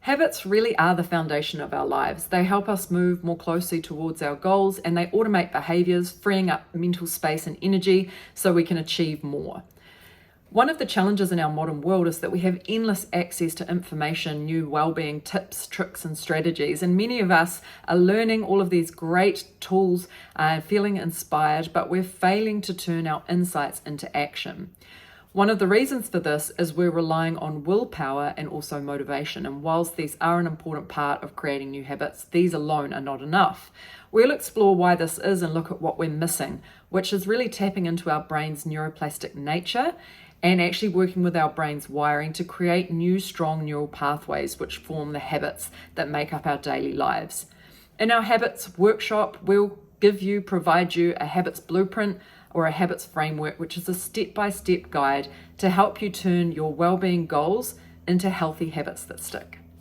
Habits really are the foundation of our lives. They help us move more closely towards our goals, and they automate behaviors, freeing up mental space and energy so we can achieve more. One of the challenges in our modern world is that we have endless access to information, new well-being tips, tricks, and strategies. And many of us are learning all of these great tools, feeling inspired, but we're failing to turn our insights into action. One of the reasons for this is we're relying on willpower and also motivation. And whilst these are an important part of creating new habits, these alone are not enough. We'll explore why this is and look at what we're missing, which is really tapping into our brain's neuroplastic nature and actually working with our brain's wiring to create new, strong neural pathways which form the habits that make up our daily lives. In our habits workshop, we'll provide you a habits blueprint or a habits framework, which is a step-by-step guide to help you turn your well-being goals into healthy habits that stick.